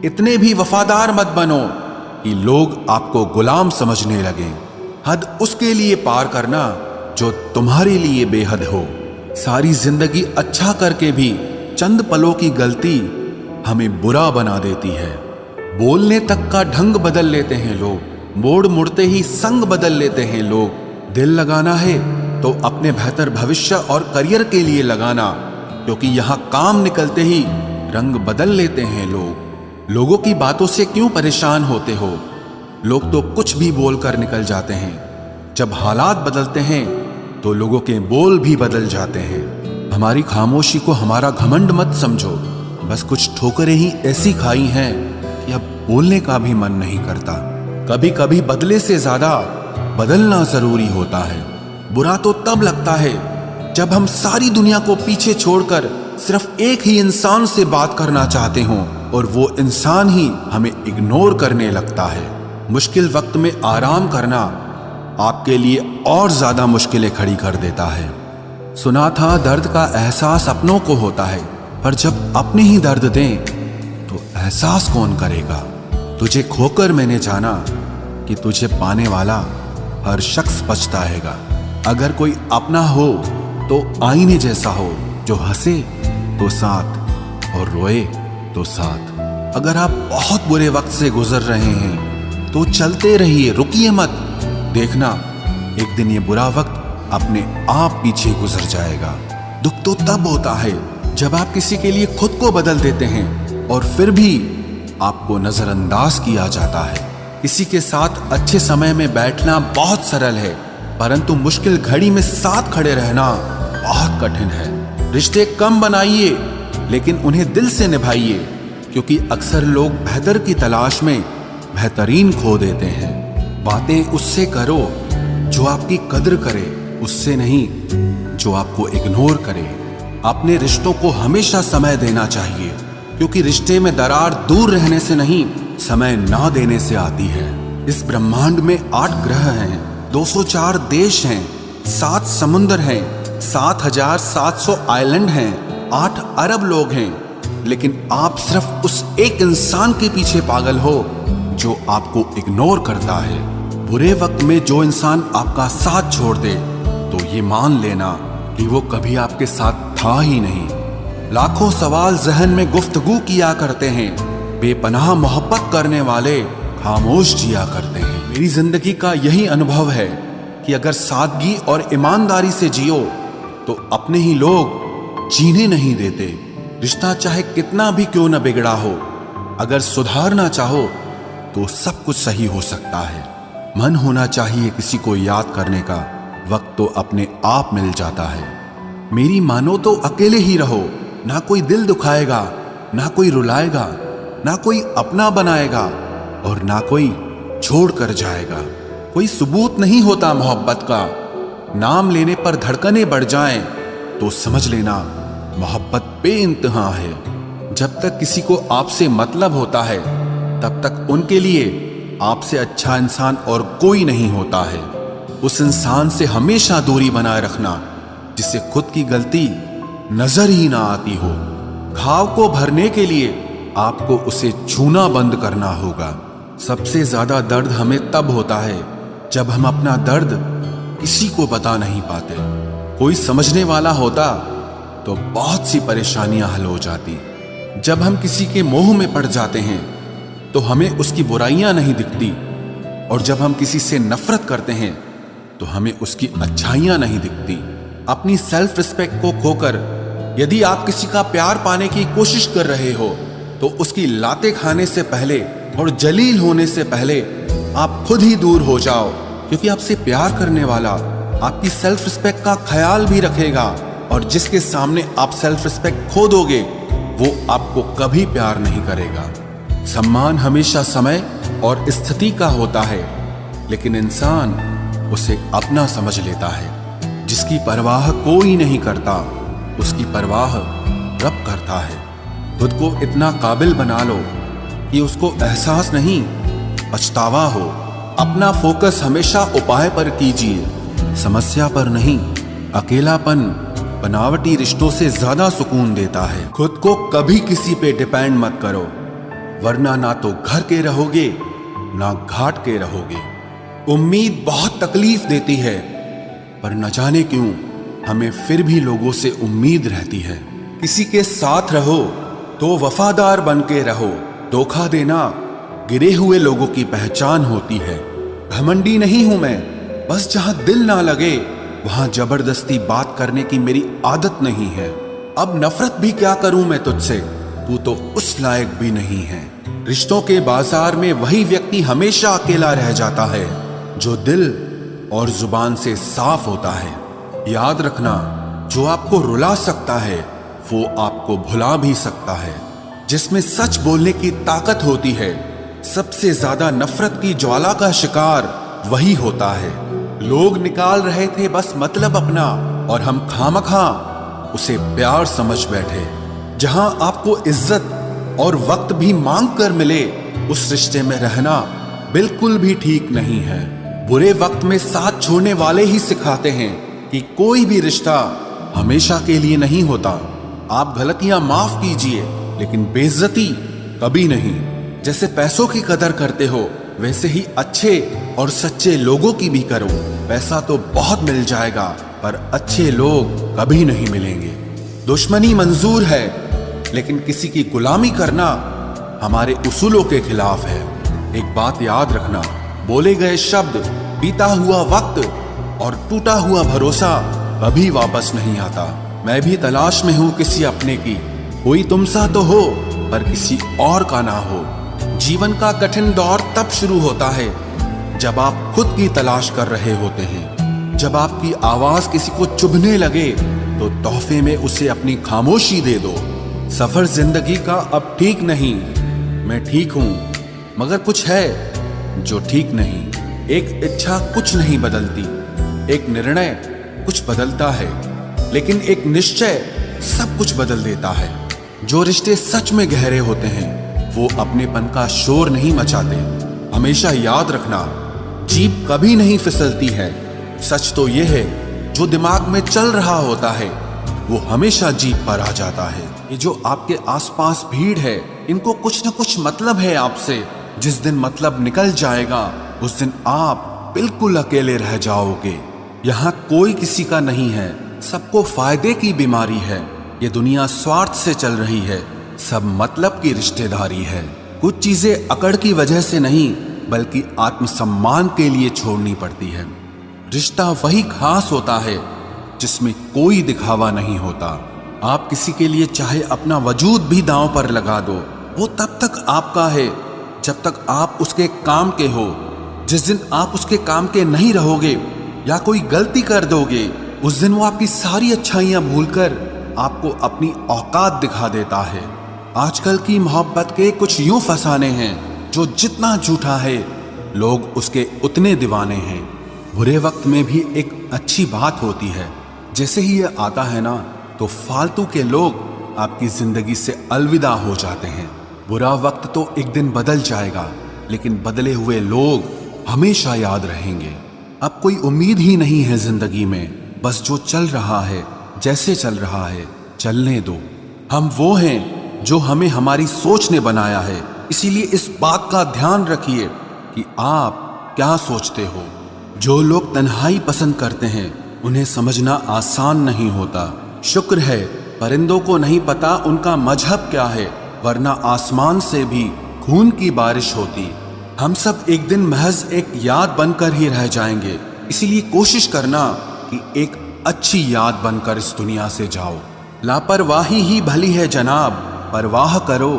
इतने भी वफादार मत बनो कि लोग आपको गुलाम समझने लगें। हद उसके लिए पार करना जो तुम्हारे लिए बेहद हो। सारी जिंदगी अच्छा करके भी चंद पलों की गलती हमें बुरा बना देती है। बोलने तक का ढंग बदल लेते हैं लोग, मोड़ मुड़ते ही संग बदल लेते हैं लोग। दिल लगाना है तो अपने बेहतर भविष्य और करियर के लिए लगाना, क्योंकि यहाँ काम निकलते ही रंग बदल लेते हैं लोग। लोगों की बातों से क्यों परेशान होते हो? लोग तो कुछ भी बोलकर निकल जाते हैं। जब हालात बदलते हैं तो लोगों के बोल भी बदल जाते हैं। हमारी खामोशी को हमारा घमंड मत समझो। बस कुछ ठोकरें ही ऐसी खाई हैं कि अब बोलने का भी मन नहीं करता। कभी कभी बदले से ज्यादा बदलना जरूरी होता है। बुरा तो तब लगता है जब हम सारी दुनिया को पीछे छोड़कर सिर्फ एक ही इंसान से बात करना चाहते हों और वो इंसान ही हमें इग्नोर करने लगता है। मुश्किल वक्त में आराम करना आपके लिए और ज्यादा मुश्किलें खड़ी कर देता है। सुना था दर्द का एहसास अपनों को होता है, पर जब अपने ही दर्द दें तो एहसास कौन करेगा? तुझे खोकर मैंने जाना कि तुझे पाने वाला हर शख्स पछताएगा। अगर कोई अपना हो तो आईने जैसा हो, जो हंसे तो साथ और रोए तो साथ। अगर आप बहुत बुरे वक्त से गुजर रहे हैं तो चलते रहिए, रुकिए मत। देखना एक दिन ये बुरा वक्त अपने आप पीछे गुजर जाएगा। दुख तो तब होता है जब आप किसी के लिए खुद को बदल देते हैं और फिर भी आपको नजरअंदाज किया जाता है। किसी के साथ अच्छे समय में बैठना बहुत सरल है, परंतु मुश्किल घड़ी में साथ खड़े रहना बहुत कठिन है। रिश्ते कम बनाइए लेकिन उन्हें दिल से निभाइए, क्योंकि अक्सर लोग बेहतर की तलाश में बेहतरीन खो देते हैं। बातें उससे करो जो आपकी कद्र करे, उससे नहीं जो आपको इग्नोर करे। अपने रिश्तों को हमेशा समय देना चाहिए, क्योंकि रिश्ते में दरार दूर रहने से नहीं, समय ना देने से आती है। इस ब्रह्मांड में 8 ग्रह हैं, 204 देश हैं, 7 समुद्र हैं, 7,700 आइलैंड हैं, 8 अरब लोग हैं, लेकिन आप सिर्फ उस एक इंसान के पीछे पागल हो जो आपको इग्नोर करता है। बुरे वक्त में जो इंसान आपका साथ छोड़ दे तो ये मान लेना कि वो कभी आपके साथ था ही नहीं। लाखों सवाल जहन में गुफ्तगू किया करते हैं, बेपनाह मोहब्बत करने वाले खामोश जिया करते हैं। मेरी जिंदगी का यही अनुभव है कि अगर सादगी और ईमानदारी से जियो तो अपने ही लोग जीने नहीं देते। रिश्ता चाहे कितना भी क्यों न बिगड़ा हो, अगर सुधारना चाहो तो सब कुछ सही हो सकता है। मन होना चाहिए किसी को याद करने का, वक्त तो अपने आप मिल जाता है। मेरी मानो तो अकेले ही रहो, ना कोई दिल दुखाएगा, ना कोई रुलाएगा, ना कोई अपना बनाएगा और ना कोई छोड़ कर जाएगा। कोई सबूत नहीं होता मोहब्बत का। नाम लेने पर धड़कनें बढ़ जाएं तो समझ लेना मोहब्बत बेइंतहा है। जब तक किसी को आपसे मतलब होता है तब तक उनके लिए आपसे अच्छा इंसान और कोई नहीं होता है। उस इंसान से हमेशा दूरी बनाए रखना जिससे खुद की गलती नजर ही ना आती हो। घाव को भरने के लिए आपको उसे छूना बंद करना होगा। सबसे ज्यादा दर्द हमें तब होता है जब हम अपना दर्द किसी को बता नहीं पाते। कोई समझने वाला होता तो बहुत सी परेशानियां हल हो जाती। जब हम किसी के मोह में पड़ जाते हैं तो हमें उसकी बुराइयां नहीं दिखती, और जब हम किसी से नफरत करते हैं तो हमें उसकी अच्छाइयां नहीं दिखती। अपनी सेल्फ रिस्पेक्ट को खोकर यदि आप किसी का प्यार पाने की कोशिश कर रहे हो तो उसकी लाते खाने से पहले और जलील होने से पहले आप खुद ही दूर हो जाओ, क्योंकि आपसे प्यार करने वाला आपकी सेल्फ रिस्पेक्ट का ख्याल भी रखेगा, और जिसके सामने आप सेल्फ रिस्पेक्ट खो दोगे वो आपको कभी प्यार नहीं करेगा। सम्मान हमेशा समय और स्थिति का होता है, लेकिन इंसान उसे अपना समझ लेता है। जिसकी परवाह कोई नहीं करता उसकी परवाह रब करता है। खुद को इतना काबिल बना लो कि उसको एहसास नहीं पछतावा हो। अपना फोकस हमेशा उपाय पर कीजिए, समस्या पर नहीं। अकेलापन बनावटी रिश्तों से ज्यादा सुकून देता है। खुद को कभी किसी पे डिपेंड मत करो। वरना ना तो घर के रहोगे ना घाट के रहोगे। उम्मीद बहुत तकलीफ देती है, पर न जाने क्यों हमें फिर भी लोगों से उम्मीद रहती है। किसी के साथ रहो तो वफादार बन के रहो। धोखा देना गिरे हुए लोगों की पहचान होती है। घमंडी नहीं हूं मैं, बस जहां दिल ना लगे वहां जबरदस्ती बात करने की मेरी आदत नहीं है। अब नफरत भी क्या करूं मैं तुझसे, तू तो उस लायक भी नहीं है। रिश्तों के बाजार में वही व्यक्ति हमेशा अकेला रह जाता है जो दिल और जुबान से साफ होता है। याद रखना, जो आपको रुला सकता है वो आपको भुला भी सकता है। जिसमें सच बोलने की ताकत होती है, सबसे ज्यादा नफरत की ज्वाला का शिकार वही होता है। लोग निकाल रहे थे बस मतलब अपना, और हम खामखा उसे प्यार समझ बैठे। जहां आपको इज्जत और वक्त भी मांग कर मिले, उस रिश्ते में रहना बिल्कुल भी ठीक नहीं है। बुरे वक्त में साथ छोड़ने वाले ही सिखाते हैं कि कोई भी रिश्ता हमेशा के लिए नहीं होता। आप गलतियां माफ कीजिए, लेकिन बेइज्जती कभी नहीं। जैसे पैसों की कदर करते हो, वैसे ही अच्छे और सच्चे लोगों की भी करो। पैसा तो बहुत मिल जाएगा, पर अच्छे लोग कभी नहीं मिलेंगे। दुश्मनी मंजूर है, लेकिन किसी की गुलामी करना हमारे उसूलों के खिलाफ है। एक बात याद रखना, बोले गए शब्द, बीता हुआ वक्त और टूटा हुआ भरोसा कभी वापस नहीं आता। मैं भी तलाश में हूं किसी अपने की। कोई तुम सा तो हो, पर किसी और का ना हो। जीवन का कठिन दौर तब शुरू होता है जब आप खुद की तलाश कर रहे होते हैं। जब आपकी आवाज किसी को चुभने लगे तो तोहफे में उसे अपनी खामोशी दे दो। सफर जिंदगी का अब ठीक नहीं, मैं ठीक हूं, मगर कुछ है जो ठीक नहीं। एक इच्छा कुछ नहीं बदलती, एक निर्णय कुछ बदलता है, लेकिन एक निश्चय सब कुछ बदल देता है। जो रिश्ते सच में गहरे होते हैं वो अपनेपन का शोर नहीं मचाते। हमेशा याद रखना, जीप कभी नहीं फिसलती है। सच तो यह है, जो दिमाग में चल रहा होता है वो हमेशा जीप पर आ जाता है। ये जो आपके आसपास भीड़ है, इनको कुछ न कुछ मतलब है आपसे। जिस दिन मतलब निकल जाएगा, उस दिन आप बिल्कुल अकेले रह जाओगे। यहाँ कोई किसी का नहीं है, सबको फायदे की बीमारी है। ये दुनिया स्वार्थ से चल रही है, सब मतलब की रिश्तेदारी है। कुछ चीजें अकड़ की वजह से नहीं, बल्कि आत्मसम्मान के लिए छोड़नी पड़ती है। रिश्ता वही खास होता है जिसमें कोई दिखावा नहीं होता। आप किसी के लिए चाहे अपना वजूद भी दांव पर लगा दो, वो तब तक आपका है जब तक आप उसके काम के हो। जिस दिन आप उसके काम के नहीं रहोगे या कोई गलती कर दोगे, उस दिन वो आपकी सारी अच्छाइयां भूलकर आपको अपनी औकात दिखा देता है। आजकल की मोहब्बत के कुछ यूं फसाने हैं जो जितना झूठा है, लोग उसके उतने दीवाने हैं। बुरे वक्त में भी एक अच्छी बात होती है, जैसे ही ये आता है ना, तो फालतू के लोग आपकी जिंदगी से अलविदा हो जाते हैं। बुरा वक्त तो एक दिन बदल जाएगा, लेकिन बदले हुए लोग हमेशा याद रहेंगे। अब कोई उम्मीद ही नहीं है जिंदगी में, बस जो चल रहा है, जैसे चल रहा है, चलने दो। हम वो हैं जो हमें हमारी सोच ने बनाया है। इसीलिए इस बात का ध्यान रखिए कि आप क्या सोचते हो। जो लोग तन्हाई पसंद करते हैं, उन्हें समझना आसान नहीं होता। शुक्र है परिंदों को नहीं पता उनका मजहब क्या है, वरना आसमान से भी खून की बारिश होती। हम सब एक दिन महज एक याद बनकर ही रह जाएंगे। इसीलिए कोशिश करना कि एक अच्छी याद बनकर इस दुनिया से जाओ। लापरवाही ही भली है जनाब, परवाह करो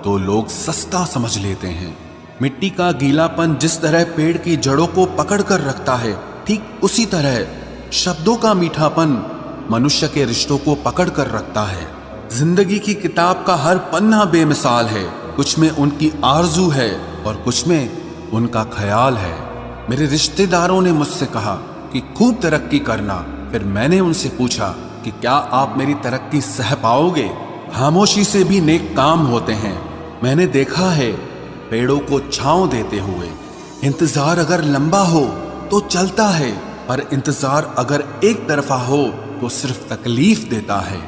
तो लोग सस्ता समझ लेते हैं। मिट्टी का गीलापन जिस तरह पेड़ की जड़ों को पकड़ कर रखता है, ठीक उसी तरह शब्दों का मीठापन मनुष्य के रिश्तों को पकड़ कर रखता है। जिंदगी की किताब का हर पन्ना बेमिसाल है। कुछ में उनकी आरजू है और कुछ में उनका ख्याल है। मेरे रिश्तेदारों ने मुझसे कहा कि खूब तरक्की करना। फिर मैंने उनसे पूछा कि क्या आप मेरी तरक्की सह पाओगे? खामोशी से भी नेक काम होते हैं। मैंने देखा है पेड़ों को छांव देते हुए। इंतजार अगर लंबा हो तो चलता है, पर इंतजार अगर एक तरफा हो तो सिर्फ तकलीफ देता है।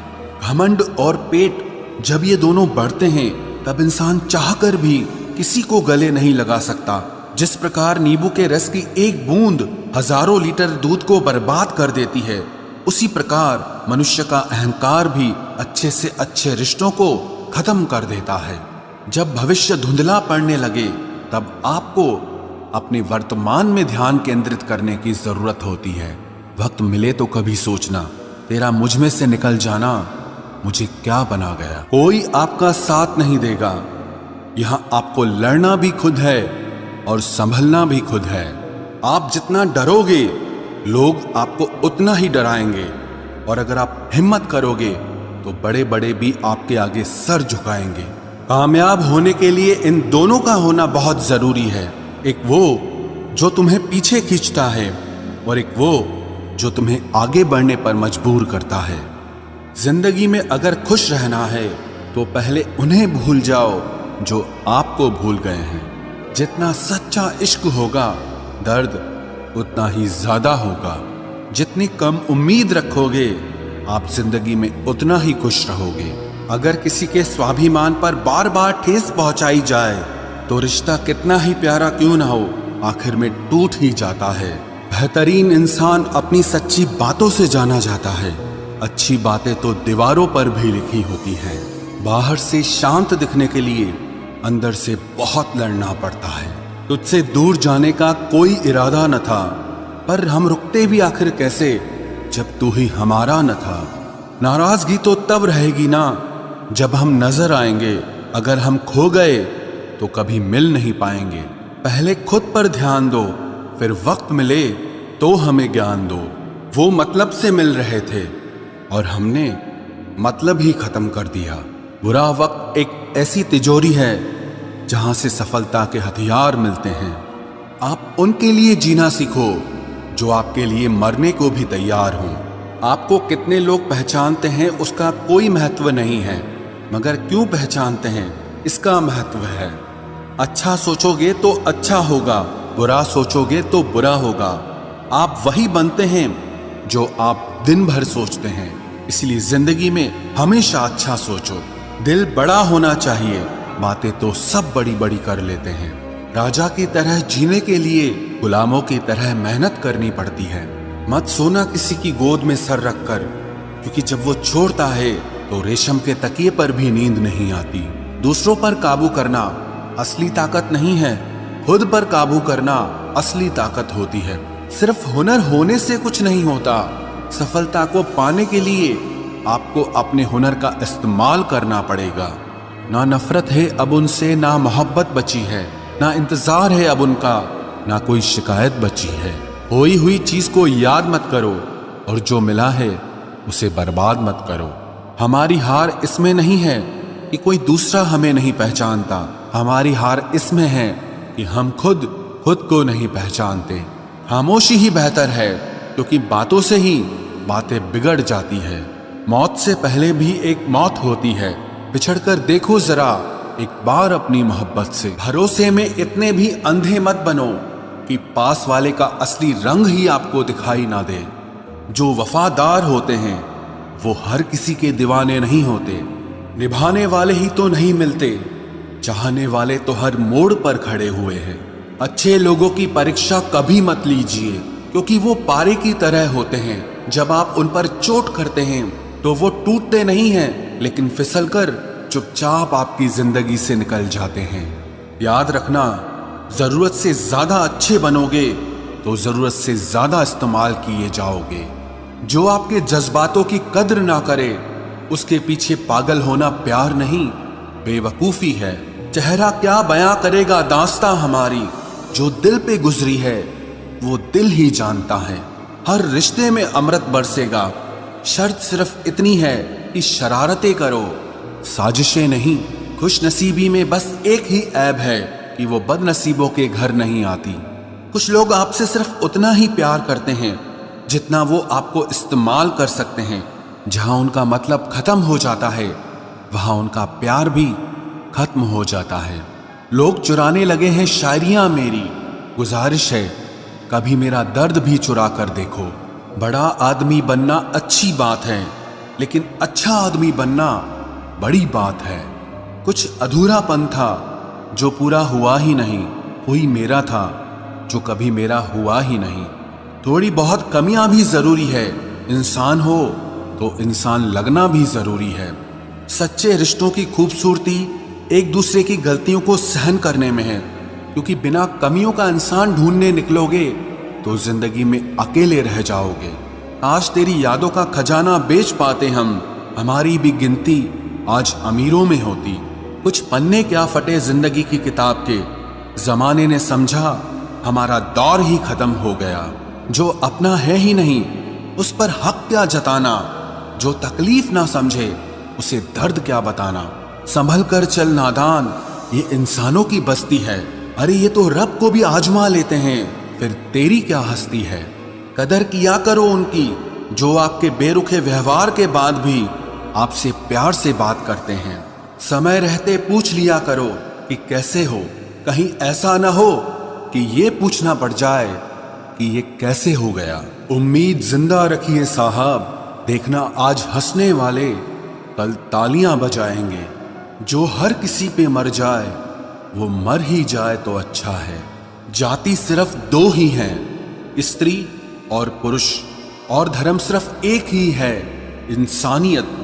घमंड और पेट जब ये दोनों बढ़ते हैं, तब इंसान चाहकर भी किसी को गले नहीं लगा सकता। जिस प्रकार नींबू के रस की एक बूंद हजारों लीटर दूध को बर्बाद कर देती है, उसी प्रकार मनुष्य का अहंकार भी अच्छे से अच्छे रिश्तों को खत्म कर देता है। जब भविष्य धुंधला पड़ने लगे तब आपको अपने वर्तमान में ध्यान केंद्रित करने की जरूरत होती है। वक्त मिले तो कभी सोचना, तेरा मुझ में से निकल जाना मुझे क्या बना गया। कोई आपका साथ नहीं देगा। यहां आपको लड़ना भी खुद है और संभलना भी खुद है। आप जितना डरोगे लोग आपको उतना ही डराएंगे, और अगर आप हिम्मत करोगे तो बड़े बड़े भी आपके आगे सर झुकाएंगे। कामयाब होने के लिए इन दोनों का होना बहुत जरूरी है। एक वो जो तुम्हें पीछे खींचता है, और एक वो जो तुम्हें आगे बढ़ने पर मजबूर करता है। जिंदगी में अगर खुश रहना है तो पहले उन्हें भूल जाओ जो आपको भूल गए हैं। जितना सच्चा इश्क होगा दर्द उतना ही ज्यादा होगा। जितनी कम उम्मीद रखोगे आप जिंदगी में उतना ही खुश रहोगे। अगर किसी के स्वाभिमान पर बार बार ठेस पहुंचाई जाए तो रिश्ता कितना ही प्यारा क्यों ना हो, आखिर में टूट ही जाता है। बेहतरीन इंसान अपनी सच्ची बातों से जाना जाता है। अच्छी बातें तो दीवारों पर भी लिखी होती हैं। बाहर से शांत दिखने के लिए अंदर से बहुत लड़ना पड़ता है। तुझसे दूर जाने का कोई इरादा न था, पर हम रुकते भी आखिर कैसे जब तू ही हमारा न था। नाराजगी तो तब रहेगी ना जब हम नजर आएंगे। अगर हम खो गए तो कभी मिल नहीं पाएंगे। पहले खुद पर ध्यान दो, फिर वक्त मिले तो हमें ज्ञान दो। वो मतलब से मिल रहे थे और हमने मतलब ही खत्म कर दिया। बुरा वक्त एक ऐसी तिजोरी है जहां से सफलता के हथियार मिलते हैं। आप उनके लिए जीना सीखो जो आपके लिए मरने को भी तैयार हों। आपको कितने लोग पहचानते हैं उसका कोई महत्व नहीं है, मगर क्यों पहचानते हैं इसका महत्व है। अच्छा सोचोगे तो अच्छा होगा, बुरा सोचोगे तो बुरा होगा। आप वही बनते हैं जो आप दिन भर सोचते हैं। इसलिए जिंदगी में हमेशा अच्छा सोचो। दिल बड़ा होना चाहिए, बातें तो सब बड़ी बड़ी कर लेते हैं। राजा की तरह जीने के लिए गुलामों की तरह मेहनत करनी पड़ती है। मत सोना किसी की गोद में सर रखकर, क्योंकि जब वो छोड़ता है तो रेशम के तकिए पर भी नींद नहीं आती। दूसरों पर काबू करना असली ताकत नहीं है, खुद पर काबू करना असली ताकत होती है। सिर्फ हुनर होने से कुछ नहीं होता। सफलता को पाने के लिए आपको अपने हुनर का इस्तेमाल करना पड़ेगा। ना नफरत है अब उनसे, ना मोहब्बत बची है, ना इंतजार है अब उनका, ना कोई शिकायत बची है। खोई हुई चीज को याद मत करो और जो मिला है उसे बर्बाद मत करो। हमारी हार इसमें नहीं है कि कोई दूसरा हमें नहीं पहचानता। हमारी हार इसमें है कि हम खुद को नहीं पहचानते। खामोशी ही बेहतर है, क्योंकि बातों से ही बातें बिगड़ जाती है। मौत से पहले भी एक मौत होती है। बिछड़कर देखो जरा एक बार अपनी मोहब्बत से। भरोसे में इतने भी अंधे मत बनो कि पास वाले का असली रंग ही आपको दिखाई ना दे। जो वफादार होते हैं वो हर किसी के दीवाने नहीं होते। निभाने वाले ही तो नहीं मिलते, चाहने वाले तो हर मोड़ पर खड़े हुए हैं। अच्छे लोगों की परीक्षा कभी मत लीजिए, क्योंकि वो पारे की तरह होते हैं। जब आप उन पर चोट करते हैं तो वो टूटते नहीं हैं, लेकिन फिसलकर चुपचाप आपकी जिंदगी से निकल जाते हैं। याद रखना, जरूरत से ज्यादा अच्छे बनोगे तो जरूरत से ज्यादा इस्तेमाल किए जाओगे। जो आपके जज्बातों की कद्र ना करे उसके पीछे पागल होना प्यार नहीं, बेवकूफी है। चेहरा क्या बयां करेगा दास्तां हमारी, जो दिल पे गुजरी है वो दिल ही जानता है। हर रिश्ते में अमृत बरसेगा, शर्त सिर्फ इतनी है कि शरारतें करो, साजिशें नहीं। खुश नसीबी में बस एक ही ऐब है कि वो बदनसीबों के घर नहीं आती। कुछ लोग आपसे सिर्फ उतना ही प्यार करते हैं जितना वो आपको इस्तेमाल कर सकते हैं। जहां उनका मतलब खत्म हो जाता है वहां उनका प्यार भी खत्म हो जाता है। लोग चुराने लगे हैं शायरियां मेरी, गुजारिश है कभी मेरा दर्द भी चुरा कर देखो। बड़ा आदमी बनना अच्छी बात है, लेकिन अच्छा आदमी बनना बड़ी बात है। कुछ अधूरापन था जो पूरा हुआ ही नहीं, कोई मेरा था जो कभी मेरा हुआ ही नहीं। थोड़ी बहुत कमियां भी जरूरी है, इंसान हो तो इंसान लगना भी जरूरी है। सच्चे रिश्तों की खूबसूरती एक दूसरे की गलतियों को सहन करने में है, क्योंकि बिना कमियों का इंसान ढूंढने निकलोगे तो जिंदगी में अकेले रह जाओगे। आज तेरी यादों का खजाना बेच पाते हम, हमारी भी गिनती आज अमीरों में होती। कुछ पन्ने क्या फटे जिंदगी की किताब के, जमाने ने समझा हमारा दौर ही खत्म हो गया। जो अपना है ही नहीं उस पर हक क्या जताना, जो तकलीफ ना समझे उसे दर्द क्या बताना। संभल कर चल नादान, ये इंसानों की बस्ती है। अरे ये तो रब को भी आजमा लेते हैं, फिर तेरी क्या हस्ती है। कदर किया करो उनकी जो आपके बेरुखे व्यवहार के बाद भी आपसे प्यार से बात करते हैं। समय रहते पूछ लिया करो कि कैसे हो, कहीं ऐसा ना हो कि ये पूछना पड़ जाए कि ये कैसे हो गया। उम्मीद जिंदा रखिए साहब, देखना आज हंसने वाले कल तालियां बजाएंगे। जो हर किसी पे मर जाए वो मर ही जाए तो अच्छा है। जाति सिर्फ दो ही हैं, स्त्री और पुरुष, और धर्म सिर्फ एक ही है, इंसानियत।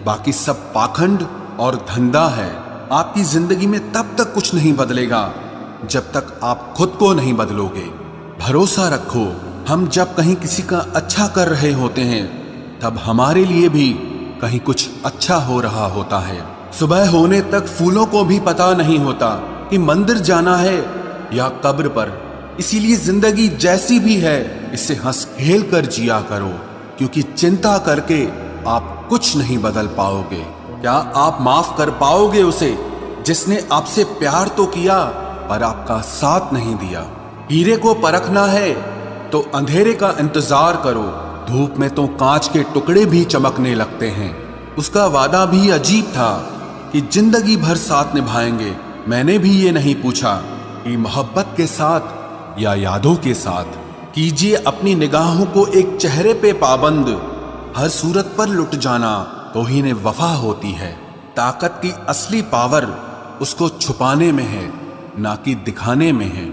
बाकी सब पाखंड और धंधा है। आपकी जिंदगी में तब तक कुछ नहीं बदलेगा जब तक आप खुद को नहीं बदलोगे। भरोसा रखो, हम जब कहीं किसी का अच्छा कर रहे होते हैं तब हमारे लिए भी कहीं कुछ अच्छा हो रहा होता है। सुबह होने तक फूलों को भी पता नहीं होता कि मंदिर जाना है या कब्र पर। इसीलिए जिंदगी जैसी भी है इसे हंस खेल कर जिया करो, क्योंकि चिंता करके आप कुछ नहीं बदल पाओगे। क्या आप माफ कर पाओगे उसे जिसने आपसे प्यार तो किया पर आपका साथ नहीं दिया। हीरे को परखना है तो अंधेरे का इंतजार करो, धूप में तो कांच के टुकड़े भी चमकने लगते हैं। उसका वादा भी अजीब था कि जिंदगी भर साथ निभाएंगे। मैंने भी ये नहीं पूछा कि मोहब्बत के साथ या यादों के साथ। कीजिए अपनी निगाहों को एक चेहरे पे पाबंद, हर सूरत पर लुट जाना तौहीन वफा होती है। ताकत की असली पावर उसको छुपाने में है, ना कि दिखाने में है।